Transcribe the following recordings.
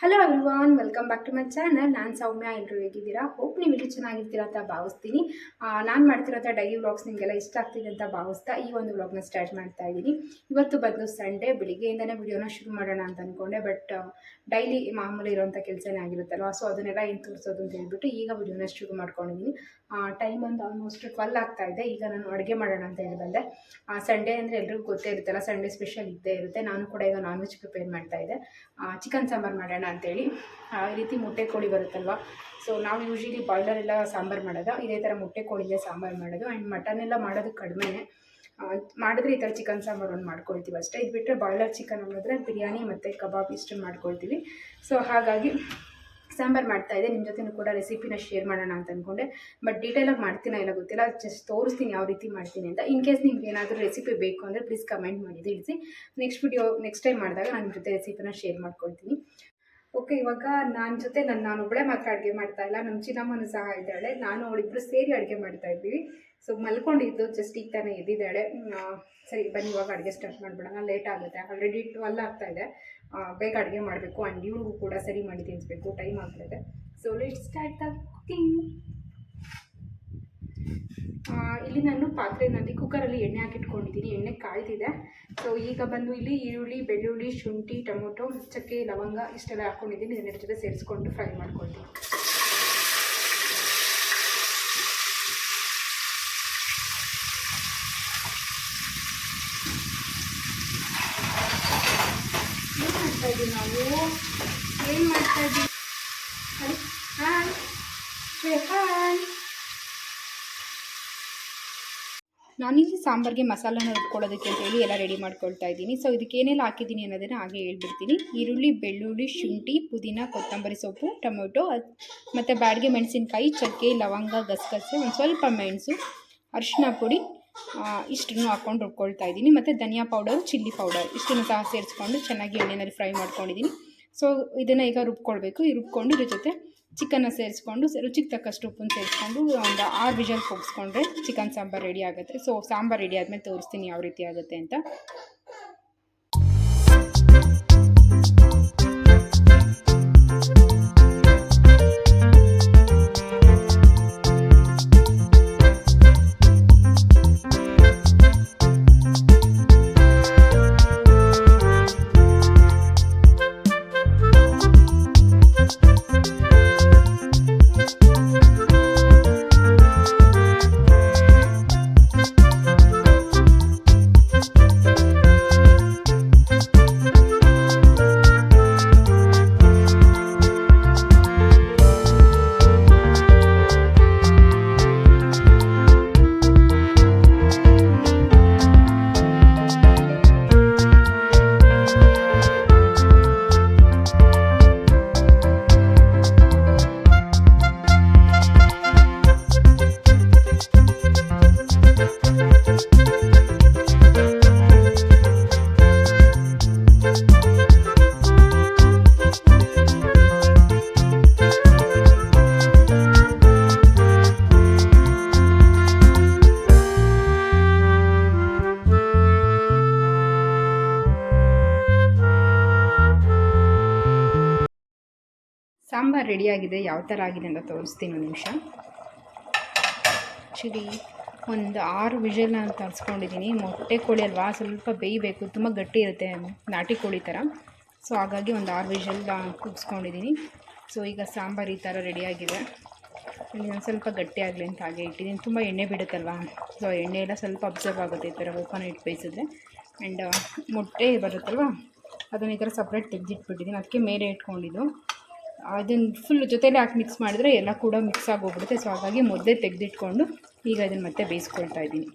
Hello everyone, welcome back to my channel. ನಾನು ಸೌಮ್ಯ. ಎಲ್ಲರೂ ಹೇಗಿದ್ದೀರಾ? ಹೋಪ್ ನೀವು ಇಲ್ಲಿ ಚೆನ್ನಾಗಿರ್ತೀರಾ ಅಂತ ಭಾವಿಸ್ತೀನಿ. ನಾನು ಮಾಡ್ತಿರೋಂಥ ಡೈಲಿ ವ್ಲಾಗ್ಸ್ ನಿಮಗೆಲ್ಲ ಇಷ್ಟ ಆಗ್ತಿದೆ ಅಂತ ಭಾವಿಸ್ತಾ ಈ ಒಂದು ವ್ಲಾಗ್ನ ಸ್ಟಾರ್ಟ್ ಮಾಡ್ತಾ ಇದ್ದೀನಿ. ಇವತ್ತು ಬಂದು ಸಂಡೇ, ಬೆಳಿಗ್ಗೆಯಿಂದನೇ ವಿಡಿಯೋನ ಶುರು ಮಾಡೋಣ ಅಂತ ಅಂದ್ಕೊಂಡೆ. ಬಟ್ ಡೈಲಿ ಮಾಮೂಲಿ ಇರೋಂಥ ಕೆಲಸನೇ ಆಗಿರುತ್ತಲ್ವ, ಸೊ ಅದನ್ನೆಲ್ಲ ಏನು ತೋರಿಸೋದು ಅಂತ ಹೇಳ್ಬಿಟ್ಟು ಈಗ ವಿಡಿಯೋನ ಶುರು ಮಾಡ್ಕೊಂಡಿದ್ದೀನಿ. ಟೈಮ್ ಒಂದು ಆಲ್ಮೋಸ್ಟ್ 12 ಆಗ್ತಾ ಇದೆ. ಈಗ ನಾನು ಅಡುಗೆ ಮಾಡೋಣ ಅಂತ ಹೇಳಿ ಬಂದೆ. ಸಂಡೇ ಅಂದರೆ ಎಲ್ರಿಗೂ ಗೊತ್ತೇ ಇರುತ್ತಲ್ಲ, ಸಂಡೇ ಸ್ಪೆಷಲ್ ಇದ್ದೇ ಇರುತ್ತೆ. ನಾನು ಕೂಡ ಈಗ ನಾನ್ ವೆಜ್ ಪ್ರಿಪೇರ್ ಮಾಡ್ತಾ ಇದ್ದೆ. ಚಿಕನ್ ಸಾಂಬಾರು ಮಾಡೋಣ ಅಂತೇಳಿ. ಈ ರೀತಿ ಮೊಟ್ಟೆ ಕೋಳಿ ಬರುತ್ತಲ್ವ, ಸೊ ನಾವು ಯೂಶ್ವಲಿ ಬಾಯ್ಲರೆಲ್ಲ ಸಾಂಬಾರು ಮಾಡೋದು, ಇದೇ ಥರ ಮೊಟ್ಟೆ ಕೋಳಿಗೆ ಸಾಂಬಾರು ಮಾಡೋದು. ಆ್ಯಂಡ್ ಮಟನ್ ಎಲ್ಲ ಮಾಡೋದು ಕಡಿಮೆನೇ. ಮಾಡಿದ್ರೆ ಈ ಥರ ಚಿಕನ್ ಸಾಂಬಾರು ಒಂದು ಮಾಡ್ಕೊಳ್ತೀವಿ ಅಷ್ಟೇ. ಇದು ಬಿಟ್ಟರೆ ಬಾಯ್ಲರ್ ಚಿಕನ್ ಅನ್ನೋದ್ರೆ ಬಿರಿಯಾನಿ ಮತ್ತು ಕಬಾಬ್ ಇಷ್ಟು ಮಾಡ್ಕೊಳ್ತೀವಿ. ಸೊ ಹಾಗಾಗಿ ಸಾಂಬಾರು ಮಾಡ್ತಾಯಿದ್ದೆ. ನಿಮ್ಮ ಜೊತೆನೂ ಕೂಡ ರೆಸಿಪಿನ ಶೇರ್ ಮಾಡೋಣ ಅಂತ ಅಂದ್ಕೊಂಡೆ. ಬಟ್ ಡೀಟೇಲಾಗಿ ಮಾಡ್ತೀನೋ ಇಲ್ಲ ಗೊತ್ತಿಲ್ಲ, ಜಸ್ಟ್ ತೋರಿಸ್ತೀನಿ ಯಾವ ರೀತಿ ಮಾಡ್ತೀನಿ ಅಂತ. ಇನ್ ಕೇಸ್ ನಿಮ್ಗೆ ಏನಾದರೂ ರೆಸಿಪಿ ಬೇಕು ಅಂದರೆ ಪ್ಲೀಸ್ ಕಮೆಂಟ್ ಮಾಡಿ ತಿಳಿಸಿ. ನೆಕ್ಸ್ಟ್ ಟೈಮ್ ಮಾಡಿದಾಗ ನಾನು ನಿಮ್ಮ ಜೊತೆ ರೆಸಿಪಿನ ಶೇರ್ ಮಾಡ್ಕೊಳ್ತೀನಿ. ಓಕೆ, ಇವಾಗ ನಾನೊಬ್ಬಳೇ ಮಾತ್ರ ಅಡುಗೆ ಮಾಡ್ತಾ ಇಲ್ಲ, ನಮ್ಮ ಚಿನ್ನಮ್ಮನೂ ಸಹ ಇದ್ದಾಳೆ. ನಾನು ಅವಳಿಬ್ಬರು ಸೇರಿ ಅಡುಗೆ ಮಾಡ್ತಾ ಇದ್ದೀವಿ. ಸೊ ಮಲ್ಕೊಂಡಿದ್ದು ಜಸ್ಟ್ ಈಗ ತಾನೇ ಎದ್ದಿದ್ದಾಳೆ. ಸರಿ ಬನ್ನಿ, ಇವಾಗ ಅಡುಗೆ ಸ್ಟಾರ್ಟ್ ಮಾಡಿಬಿಡೋಣ. ಲೇಟ್ ಆಗುತ್ತೆ, ಆಲ್ರೆಡಿ 12 ಆಗ್ತಾ ಇದೆ. ಬೇಗ ಅಡುಗೆ ಮಾಡಬೇಕು. ಆ್ಯಂಡ್ ಇವ್ರಿಗೂ ಕೂಡ ಸರಿ ಮಾಡಿ ತಿನ್ನಿಸ್ಬೇಕು, ಟೈಮ್ ಆಗ್ತಾಯಿದೆ. So let's start the cooking. ಇಲ್ಲಿ ನಾನು ಪಾತ್ರೆಯಲ್ಲಿ ಕುಕ್ಕರಲ್ಲಿ ಎಣ್ಣೆ ಹಾಕಿಟ್ಕೊಂಡಿದ್ದೀನಿ. ಎಣ್ಣೆ ಕಾಯ್ದಿದೆ. ಸೊ ಈಗ ಬಂದು ಇಲ್ಲಿ ಈರುಳ್ಳಿ, ಬೆಳ್ಳುಳ್ಳಿ, ಶುಂಠಿ, ಟೊಮೊಟೊ, ಚಕ್ಕೆ, ಲವಂಗ ಇಷ್ಟೆಲ್ಲ ಹಾಕ್ಕೊಂಡಿದ್ದೀನಿ. ಇದನ್ನೆರಡು ಜೊತೆ ಸೇರಿಸ್ಕೊಂಡು ಫ್ರೈ ಮಾಡ್ಕೊಳ್ತೀನಿ. ಏನು ಮಾಡ್ತಾ ಇದ್ದೀವಿ? Hi hi. ನಾನಿಲ್ಲಿ ಸಾಂಬಾರಿಗೆ ಮಸಾಲಾನ ರುಬ್ಕೊಳ್ಳೋದಕ್ಕೆ ಅಂತೇಳಿ ಎಲ್ಲ ರೆಡಿ ಮಾಡ್ಕೊಳ್ತಾ ಇದ್ದೀನಿ. ಸೊ ಇದಕ್ಕೆ ಏನೆಲ್ಲ ಹಾಕಿದ್ದೀನಿ ಅನ್ನೋದನ್ನು ಹಾಗೆ ಹೇಳ್ಬಿಡ್ತೀನಿ. ಈರುಳ್ಳಿ, ಬೆಳ್ಳುಳ್ಳಿ, ಶುಂಠಿ, ಪುದೀನ, ಕೊತ್ತಂಬರಿ ಸೊಪ್ಪು, ಟೊಮೊಟೊ ಮತ್ತು ಬ್ಯಾಡಿಗೆ ಮೆಣಸಿನ್ಕಾಯಿ, ಚಕ್ಕೆ, ಲವಂಗ, ಗಸಗಸೆ, ಒಂದು ಸ್ವಲ್ಪ ಮೆಣಸು, ಅರಿಶಿನ ಪುಡಿ ಇಷ್ಟನ್ನು ಹಾಕ್ಕೊಂಡು ರುಬ್ಕೊಳ್ತಾ ಇದ್ದೀನಿ. ಮತ್ತು ಧನಿಯಾ ಪೌಡರ್, ಚಿಲ್ಲಿ ಪೌಡರ್ ಇಷ್ಟನ್ನು ಸಹ ಸೇರಿಸ್ಕೊಂಡು ಚೆನ್ನಾಗಿ ಎಣ್ಣೆಯಲ್ಲಿ ಫ್ರೈ ಮಾಡ್ಕೊಂಡಿದ್ದೀನಿ. ಸೊ ಇದನ್ನು ಈಗ ರುಬ್ಕೊಳ್ಬೇಕು. ರುಬ್ಕೊಂಡು ಇದ್ರ ಜೊತೆ ಚಿಕನ್ನ ಸೇರಿಸ್ಕೊಂಡು ರುಚಿಗೆ ತಕ್ಕಷ್ಟು ಉಪ್ಪನ್ನು ಸೇರಿಸ್ಕೊಂಡು ಒಂದು 6 ವಿಷಲ್ ಕೂಗಿಸ್ಕೊಂಡ್ರೆ ಚಿಕನ್ ಸಾಂಬಾರು ರೆಡಿ ಆಗುತ್ತೆ. ಸೊ ಸಾಂಬಾರು ರೆಡಿ ಆದಮೇಲೆ ತೋರಿಸ್ತೀನಿ ಯಾವ ರೀತಿ ಆಗುತ್ತೆ ಅಂತ. ಸಾಂಬಾರು ರೆಡಿಯಾಗಿದೆ. ಯಾವ ಥರ ಆಗಿದೆ ಅಂತ ತೋರಿಸ್ತೀನಿ ಒಂದು ನಿಮಿಷ. ಆ್ಯಕ್ಚುಲಿ ಒಂದು 6 ವಿಷಲ್ನ ತರಿಸ್ಕೊಂಡಿದ್ದೀನಿ. ಮೊಟ್ಟೆ ಕೋಳಿ ಅಲ್ವಾ, ಸ್ವಲ್ಪ ಬೇಯಬೇಕು, ತುಂಬ ಗಟ್ಟಿ ಇರುತ್ತೆ ನಾಟಿ ಕೋಳಿ ಥರ. ಸೊ ಹಾಗಾಗಿ ಒಂದು 6 ವಿಷಲ್ನ ಕೂಗಿಸ್ಕೊಂಡಿದ್ದೀನಿ. ಸೊ ಈಗ ಸಾಂಬಾರು ಈ ಥರ ರೆಡಿಯಾಗಿದೆ. ಒಂದು ಸ್ವಲ್ಪ ಗಟ್ಟಿ ಆಗಲಿ ಅಂತ ಹಾಗೆ ಇಟ್ಟಿದ್ದೀನಿ. ತುಂಬ ಎಣ್ಣೆ ಬಿಡುತ್ತಲ್ವ, ಸೊ ಎಣ್ಣೆ ಎಲ್ಲ ಸ್ವಲ್ಪ ಅಬ್ಸರ್ವ್ ಆಗುತ್ತೆ ಈ ಥರ ಓಪನ್ ಇಟ್ಟು ಬೇಯಿಸಿದ್ರೆ. ಆ್ಯಂಡ್ ಮೊಟ್ಟೆ ಬರುತ್ತಲ್ವ, ಅದನ್ನು ಈ ಥರ ಸಪ್ರೇಟ್ ತೆಗೆದಿಟ್ಬಿಟ್ಟಿದ್ದೀನಿ. ಅದಕ್ಕೆ ಮೇಲೆ ಇಟ್ಕೊಂಡಿದ್ದು ಅದನ್ನು ಫುಲ್ ಜೊತೆಲೇ ಹಾಕಿ ಮಿಕ್ಸ್ ಮಾಡಿದ್ರೆ ಎಲ್ಲ ಕೂಡ ಮಿಕ್ಸ್ ಆಗೋಗ್ಬಿಡುತ್ತೆ. ಸೊ ಹಾಗಾಗಿ ಮುದ್ದೆ ತೆಗೆದಿಟ್ಕೊಂಡು ಈಗ ಅದನ್ನು ಮತ್ತೆ ಬೇಯಿಸ್ಕೊಳ್ತಾ ಇದ್ದೀನಿ.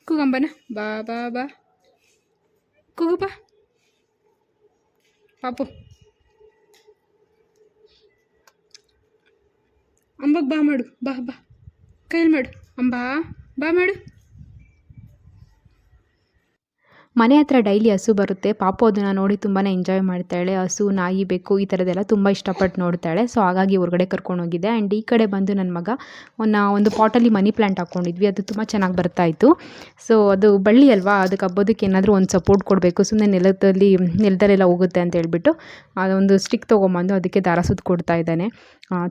ಕೂಗಂಬನ ಬಾ ಬಾ ಬಾ ಕೂಗು ಬಾ ಪಾಪು, ಅಂಬಗೆ ಬಾ ಮಾಡು, ಬಾ ಬಾ ಕೈಯಲ್ಲಿ ಮಾಡು, ಅಂಬಾ ಬಾ ಮಾಡು. ಮನೆ ಹತ್ರ ಡೈಲಿ ಹಸು ಬರುತ್ತೆ. ಪಾಪು ಅದನ್ನು ನೋಡಿ ತುಂಬಾ ಎಂಜಾಯ್ ಮಾಡ್ತಾಳೆ. ಹಸು, ನಾಯಿ, ಬೆಕ್ಕು ಈ ಥರದ್ದೆಲ್ಲ ತುಂಬ ಇಷ್ಟಪಟ್ಟು ನೋಡ್ತಾಳೆ. ಸೊ ಹಾಗಾಗಿ ಹೊರಗಡೆ ಕರ್ಕೊಂಡೋಗಿದ್ದೆ. ಆ್ಯಂಡ್ ಈ ಕಡೆ ಬಂದು ನನ್ನ ಮಗ ಒಂದು ಪಾಟಲ್ಲಿ ಮನಿ ಪ್ಲ್ಯಾಂಟ್ ಹಾಕ್ಕೊಂಡಿದ್ವಿ. ಅದು ತುಂಬ ಚೆನ್ನಾಗಿ ಬರ್ತಾಯಿತ್ತು. ಸೊ ಅದು ಬಳ್ಳಿ ಅಲ್ವಾ, ಅದಕ್ಕೆ ಹಬ್ಬೋದಕ್ಕೆ ಏನಾದರೂ ಒಂದು ಸಪೋರ್ಟ್ ಕೊಡಬೇಕು. ಸುಮ್ಮನೆ ನೆಲದಲ್ಲೆಲ್ಲ ಹೋಗುತ್ತೆ ಅಂತ ಹೇಳ್ಬಿಟ್ಟು ಅದೊಂದು ಸ್ಟಿಕ್ ತೊಗೊಂಬಂದು ಅದಕ್ಕೆ ದಾರ ಸುತ್ತ ಕೊಡ್ತಾ ಇದ್ದಾನೆ.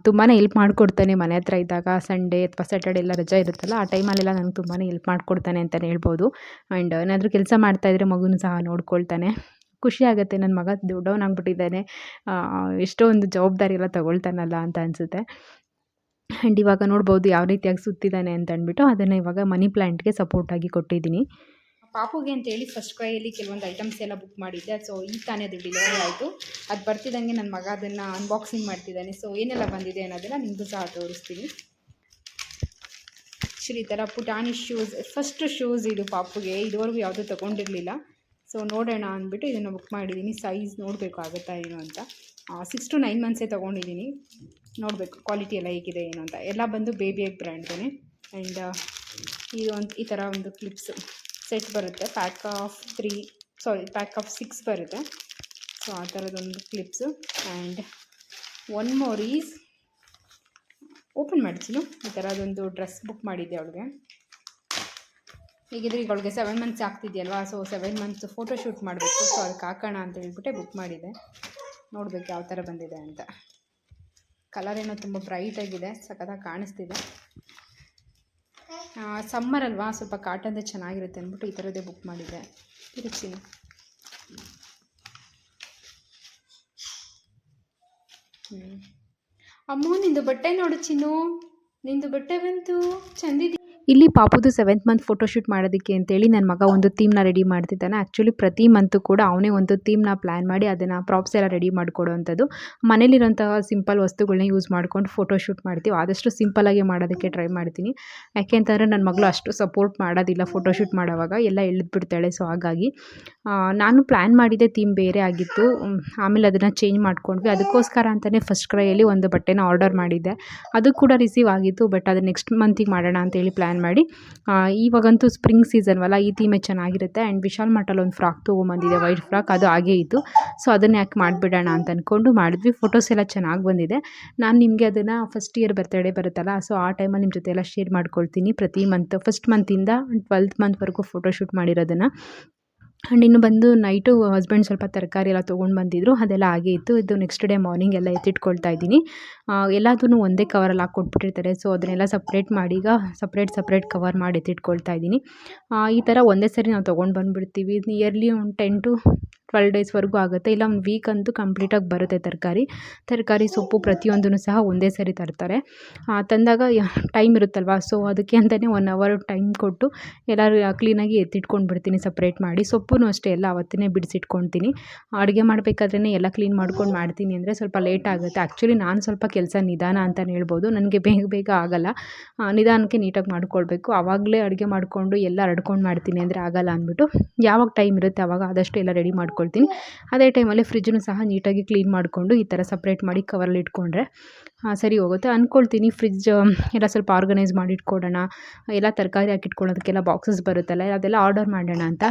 ತುಂಬಾ ಹೆಲ್ಪ್ ಮಾಡಿಕೊಡ್ತಾನೆ. ಮನೆ ಹತ್ರ ಇದ್ದಾಗ ಸಂಡೇ ಅಥವಾ ಸ್ಯಾಟರ್ಡೆ ಎಲ್ಲ ರಜೆ ಇರುತ್ತಲ್ಲ, ಆ ಟೈಮಲ್ಲೆಲ್ಲ ನನಗೆ ತುಂಬಾ ಹೆಲ್ಪ್ ಮಾಡಿಕೊಡ್ತಾನೆ ಅಂತಲೇ ಹೇಳ್ಬೋದು. ಆ್ಯಂಡ್ ಏನಾದರೂ ಕೆಲಸ ಮಾಡ್ತಾಯಿದ್ರೆ ಮಗುನೂ ಸಹ ನೋಡ್ಕೊಳ್ತಾನೆ. ಖುಷಿ ಆಗುತ್ತೆ, ನನ್ನ ಮಗ ದೊಡ್ಡವನಾಗ್ಬಿಟ್ಟಿದ್ದಾನೆ, ಎಷ್ಟೋ ಒಂದು ಜವಾಬ್ದಾರಿ ಎಲ್ಲ ತಗೊಳ್ತಾನಲ್ಲ ಅಂತ ಅನಿಸುತ್ತೆ. ಆ್ಯಂಡ್ ಇವಾಗ ನೋಡ್ಬೋದು ಯಾವ ರೀತಿಯಾಗಿ ಸುತ್ತಿದ್ದಾನೆ ಅಂತ ಅಂದ್ಬಿಟ್ಟು ಅದನ್ನು ಇವಾಗ ಮನಿ ಪ್ಲ್ಯಾಂಟ್ಗೆ ಸಪೋರ್ಟಾಗಿ ಕೊಟ್ಟಿದ್ದೀನಿ. ಪಾಪುಗೆ ಅಂತೇಳಿ ಫಸ್ಟ್ ಕ್ರೈಯಲ್ಲಿ ಕೆಲವೊಂದು ಐಟಮ್ಸ್ ಎಲ್ಲ ಬುಕ್ ಮಾಡಿದ್ದೆ. ಸೊ ಈಗ ತಾನೇ ಅದು ಡೆಲಿವರಿ ಆಯಿತು. ಅದು ಬರ್ತಿದ್ದಂಗೆ ನನ್ನ ಮಗ ಅದನ್ನು ಅನ್ಬಾಕ್ಸಿಂಗ್ ಮಾಡ್ತಿದ್ದಾನೆ. ಸೊ ಏನೆಲ್ಲ ಬಂದಿದೆ ಅನ್ನೋದನ್ನು ನಿಮಗೂ ಸಹ ತೋರಿಸ್ತೀನಿ. ಆ್ಯಕ್ಚುಲಿ ಈ ಥರ ಪುಟಾಣಿ ಶೂಸ್, ಫಸ್ಟ್ ಶೂಸ್ ಇದು ಪಾಪುಗೆ, ಇದುವರೆಗೂ ಯಾವುದೂ ತೊಗೊಂಡಿರಲಿಲ್ಲ. ಸೊ ನೋಡೋಣ ಅಂದ್ಬಿಟ್ಟು ಇದನ್ನು ಬುಕ್ ಮಾಡಿದ್ದೀನಿ. ಸೈಜ್ ನೋಡಬೇಕು ಆಗುತ್ತಾ ಏನು ಅಂತ. 6 to 9 ಮಂತ್ಸೇ ತೊಗೊಂಡಿದ್ದೀನಿ. ನೋಡಬೇಕು ಕ್ವಾಲಿಟಿ ಎಲ್ಲ ಹೇಗಿದೆ ಏನು ಅಂತ. ಎಲ್ಲ ಬಂದು ಬೇಬಿಯಾಗಿ ಬ್ರ್ಯಾಂಡ್ದೇ. ಆ್ಯಂಡ್ ಈ ಥರ ಒಂದು ಕ್ಲಿಪ್ಸ್ ಸೆಟ್ ಬರುತ್ತೆ. ಪ್ಯಾಕ್ ಆಫ್ 6 ಬರುತ್ತೆ. ಸೊ ಆ ಥರದೊಂದು clips. And one more is open ಮಾಡ್ತೀನಿ. ಈ ಥರದೊಂದು ಡ್ರೆಸ್ ಬುಕ್ ಮಾಡಿದ್ದೆ ಅವಳಿಗೆ. ಹೀಗಿದ್ರೆ ಈಗ ಅವಳಿಗೆ 7 ಮಂತ್ಸ್ ಆಗ್ತಿದೆಯಲ್ವಾ. ಸೊ 7 ಮಂತ್ಸ್ ಫೋಟೋ ಶೂಟ್ ಮಾಡಬೇಕು. ಸೊ ಅದಕ್ಕೆ ಹಾಕೋಣ ಅಂತ ಹೇಳ್ಬಿಟ್ಟೆ ಬುಕ್ ಮಾಡಿದ್ದೆ. ನೋಡಬೇಕು ಯಾವ ಥರ ಬಂದಿದೆ ಅಂತ. ಕಲರ್ ಏನೋ ತುಂಬ ಬ್ರೈಟಾಗಿದೆ, ಸಖತ್ತಾಗಿ ಕಾಣಿಸ್ತಿದೆ. ಸಮ್ಮರ್ ಅಲ್ವಾ, ಸ್ವಲ್ಪ ಕಾಟನ್ದೇ ಚೆನ್ನಾಗಿರುತ್ತೆ ಅಂದ್ಬಿಟ್ಟು ಈ ಥರದ್ದೇ ಬುಕ್ ಮಾಡಿದ್ದೆ. ಚಿನ್ನು, ಅಮ್ಮ ನಿಂದು ಬಟ್ಟೆ ನೋಡು ಚಿನ್ನು, ನಿಂದು ಬಟ್ಟೆ ಬಂತು, ಚಂದಿದೆ. ಇಲ್ಲಿ ಪಾಪುದು 7th ಮಂತ್ ಫೋಟೋಶೂಟ್ ಮಾಡೋದಕ್ಕೆ ಅಂತೇಳಿ ನನ್ನ ಮಗ ಒಂದು ಥೀಮ್ನ ರೆಡಿ ಮಾಡ್ತಿದ್ದಾನೆ. ಆ್ಯಕ್ಚುಲಿ ಪ್ರತಿ ಮಂತು ಕೂಡ ಅವನೇ ಒಂದು ಥೀಮ್ನ ಪ್ಲ್ಯಾನ್ ಮಾಡಿ ಅದನ್ನು ಪ್ರಾಪ್ಸ್ ಎಲ್ಲ ರೆಡಿ ಮಾಡಿಕೊಡೋವಂಥದ್ದು. ಮನೇಲಿರೋಂತಹ ಸಿಂಪಲ್ ವಸ್ತುಗಳನ್ನ ಯೂಸ್ ಮಾಡ್ಕೊಂಡು ಫೋಟೋಶೂಟ್ ಮಾಡ್ತೀವಿ. ಆದಷ್ಟು ಸಿಂಪಲ್ಲಾಗಿ ಮಾಡೋದಕ್ಕೆ ಟ್ರೈ ಮಾಡ್ತೀನಿ. ಯಾಕೆ ಅಂತಂದರೆ ನನ್ನ ಮಗಳು ಅಷ್ಟು ಸಪೋರ್ಟ್ ಮಾಡೋದಿಲ್ಲ ಫೋಟೋಶೂಟ್ ಮಾಡೋವಾಗ, ಎಲ್ಲ ಎಳೆದ್ಬಿಡ್ತಾಳೆ. ಸೊ ಹಾಗಾಗಿ ನಾನು ಪ್ಲ್ಯಾನ್ ಮಾಡಿದ್ದೆ ಥೀಮ್ ಬೇರೆ ಆಗಿತ್ತು. ಆಮೇಲೆ ಅದನ್ನು ಚೇಂಜ್ ಮಾಡ್ಕೊಂಡ್ವಿ. ಅದಕ್ಕೋಸ್ಕರ ಅಂತಲೇ ಫಸ್ಟ್ ಕ್ರೈಯಲ್ಲಿ ಒಂದು ಬಟ್ಟೆನ ಆರ್ಡರ್ ಮಾಡಿದ್ದೆ. ಅದು ಕೂಡ ರಿಸೀವ್ ಆಗಿತ್ತು. ಬಟ್ ಅದು ನೆಕ್ಸ್ಟ್ ಮಂತಿಗೆ ಮಾಡೋಣ ಅಂತೇಳಿ ಪ್ಲ್ಯಾನ್ ಮಾಡಿ, ಇವಾಗಂತೂ ಸ್ಪ್ರಿಂಗ್ ಸೀಸನ್ವಲ್ಲ, ಈ ಥೀಮೇ ಚೆನ್ನಾಗಿರುತ್ತೆ. ಆ್ಯಂಡ್ ವಿಶಾಲ್ ಮಠಲ್ಲಿ ಒಂದು ಫ್ರಾಕ್ ತೊಗೊಂಬಂದಿದೆ, ವೈಟ್ ಫ್ರಾಕ್, ಅದು ಹಾಗೇ ಇತ್ತು. ಸೊ ಅದನ್ನು ಯಾಕೆ ಮಾಡಿಬಿಡೋಣ ಅಂತ ಅಂದ್ಕೊಂಡು ಮಾಡಿದ್ವಿ. ಫೋಟೋಸ್ ಎಲ್ಲ ಚೆನ್ನಾಗಿ ಬಂದಿದೆ. ನಾನು ನಿಮಗೆ ಅದನ್ನು ಫಸ್ಟ್ ಇಯರ್ ಬರ್ತಡೇ ಬರುತ್ತಲ್ಲ, ಸೊ ಆ ಟೈಮಲ್ಲಿ ನಿಮ್ಮ ಜೊತೆ ಎಲ್ಲ ಶೇರ್ ಮಾಡ್ಕೊಳ್ತೀನಿ. ಪ್ರತಿ ಮಂತ್ ಫಸ್ಟ್ ಮಂತಿಂದ 12th ಮಂತ್ವರೆಗೂ ಫೋಟೋಶೂಟ್ ಮಾಡಿರೋದನ್ನು. ಆ್ಯಂಡ್ ಇನ್ನು ಬಂದು ನೈಟು ಹಸ್ಬೆಂಡ್ ಸ್ವಲ್ಪ ತರಕಾರಿ ಎಲ್ಲ ತೊಗೊಂಡು ಬಂದಿದ್ದರು, ಅದೆಲ್ಲ ಹಾಗೇ ಇತ್ತು. ಇದು ನೆಕ್ಸ್ಟ್ ಡೇ ಮಾರ್ನಿಂಗ್ ಎಲ್ಲ ಎತ್ತಿಟ್ಕೊಳ್ತಾ ಇದ್ದೀನಿ. ಎಲ್ಲದೂ ಒಂದೇ ಕವರಲ್ಲಿ ಹಾಕಿ ಕೊಟ್ಬಿಟ್ಟಿರ್ತಾರೆ. ಸೊ ಅದನ್ನೆಲ್ಲ ಸಪ್ರೇಟ್ ಮಾಡಿ ಈಗ ಸಪ್ರೇಟ್ ಕವರ್ ಮಾಡಿ ಎತ್ತಿಟ್ಕೊಳ್ತಾ ಇದ್ದೀನಿ. ಈ ಥರ ಒಂದೇ ಸರಿ ನಾವು ತೊಗೊಂಡು ಬಂದುಬಿಡ್ತೀವಿ. ನಿಯರ್ಲಿ ಒಂದು 10 to 12 ಡೇಸ್ವರೆಗೂ ಆಗುತ್ತೆ. ಇಲ್ಲ ಒಂದು ವೀಕ್ ಅಂತೂ ಕಂಪ್ಲೀಟಾಗಿ ಬರುತ್ತೆ. ತರಕಾರಿ ಸೊಪ್ಪು ಪ್ರತಿಯೊಂದೂ ಸಹ ಒಂದೇ ಸರಿ ತರ್ತಾರೆ. ತಂದಾಗ ಟೈಮ್ ಇರುತ್ತಲ್ವ, ಸೊ ಅದಕ್ಕೆ ಅಂತಲೇ 1 hour ಟೈಮ್ ಕೊಟ್ಟು ಎಲ್ಲರೂ ಕ್ಲೀನಾಗಿ ಎತ್ತಿಟ್ಕೊಂಡು ಬಿಡ್ತೀನಿ ಸಪ್ರೇಟ್ ಮಾಡಿ. ಸೊಪ್ಪು ಅಷ್ಟೇ ಎಲ್ಲ ಅವತ್ತೇ ಬಿಡಿಸಿಟ್ಕೊಳ್ತೀನಿ. ಅಡುಗೆ ಮಾಡಬೇಕಾದ್ರೇ ಎಲ್ಲ ಕ್ಲೀನ್ ಮಾಡ್ಕೊಂಡು ಮಾಡ್ತೀನಿ ಅಂದರೆ ಸ್ವಲ್ಪ ಲೇಟ್ ಆಗುತ್ತೆ. ಆ್ಯಕ್ಚುಲಿ ನಾನು ಸ್ವಲ್ಪ ಕೆಲಸ ನಿಧಾನ ಅಂತಲೇ ಹೇಳ್ಬೋದು. ನನಗೆ ಬೇಗ ಆಗಲ್ಲ. ನಿಧಾನಕ್ಕೆ ನೀಟಾಗಿ ಮಾಡ್ಕೊಳ್ಬೇಕು. ಆವಾಗಲೇ ಅಡುಗೆ ಮಾಡಿಕೊಂಡು ಎಲ್ಲ ಹರಡ್ಕೊಂಡು ಮಾಡ್ತೀನಿ ಅಂದರೆ ಆಗಲ್ಲ ಅಂದ್ಬಿಟ್ಟು ಯಾವಾಗ ಟೈಮ್ ಇರುತ್ತೆ ಆವಾಗ ಆದಷ್ಟು ಎಲ್ಲ ರೆಡಿ ಮಾಡ್ಕೊಳ್ತೀನಿ. ಅದೇ ಟೈಮಲ್ಲಿ ಫ್ರಿಜ್ಜನ್ನು ಸಹ ನೀಟಾಗಿ ಕ್ಲೀನ್ ಮಾಡಿಕೊಂಡು ಈ ಥರ ಸಪ್ರೇಟ್ ಮಾಡಿ ಕವರಲ್ಲಿ ಇಟ್ಕೊಂಡ್ರೆ ಸರಿ ಹೋಗುತ್ತೆ ಅಂದ್ಕೊಳ್ತೀನಿ. ಫ್ರಿಜ್ ಎಲ್ಲ ಸ್ವಲ್ಪ ಆರ್ಗನೈಸ್ ಮಾಡಿ ಇಟ್ಕೊಡೋಣ, ಎಲ್ಲ ತರಕಾರಿ ಹಾಕಿಟ್ಕೊಳ್ಳೋದಕ್ಕೆಲ್ಲ ಬಾಕ್ಸಸ್ ಬರುತ್ತಲ್ಲ, ಅದೆಲ್ಲ ಆರ್ಡರ್ ಮಾಡೋಣ ಅಂತ.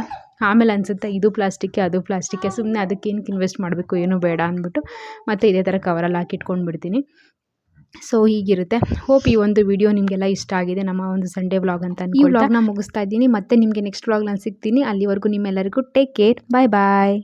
ಆಮೇಲೆ ಅನಿಸುತ್ತೆ ಇದು ಪ್ಲಾಸ್ಟಿಕ್ಕೆ ಅದು ಪ್ಲಾಸ್ಟಿಕ್ಕೆ, ಸುಮ್ಮನೆ ಅದಕ್ಕೇನಕ್ಕೆ ಇನ್ವೆಸ್ಟ್ ಮಾಡಬೇಕು, ಏನೂ ಬೇಡ ಅಂದ್ಬಿಟ್ಟು ಮತ್ತೆ ಇದೇ ಥರ ಕವರಲ್ಲಿ ಹಾಕಿಟ್ಕೊಂಡು ಬಿಡ್ತೀನಿ. ಸೊ ಹೀಗಿರುತ್ತೆ. ಹೋಪ್ ಈ ಒಂದು ವಿಡಿಯೋ ನಿಮಗೆಲ್ಲ ಇಷ್ಟ ಆಗಿದೆ, ನಮ್ಮ ಒಂದು ಸಂಡೇ ವ್ಲಾಗ್ ಅಂತ. ಈ ವ್ಲಾಗ್ನ ಮುಗಿಸ್ತಾ ಇದ್ದೀನಿ. ಮತ್ತೆ ನಿಮಗೆ ನೆಕ್ಸ್ಟ್ ವ್ಲಾಗ್ ನಾನು ಸಿಗ್ತೀನಿ. ಅಲ್ಲಿವರೆಗೂ ನಿಮ್ಮೆಲ್ಲರಿಗೂ ಟೇಕ್ ಕೇರ್, ಬಾಯ್ ಬಾಯ್.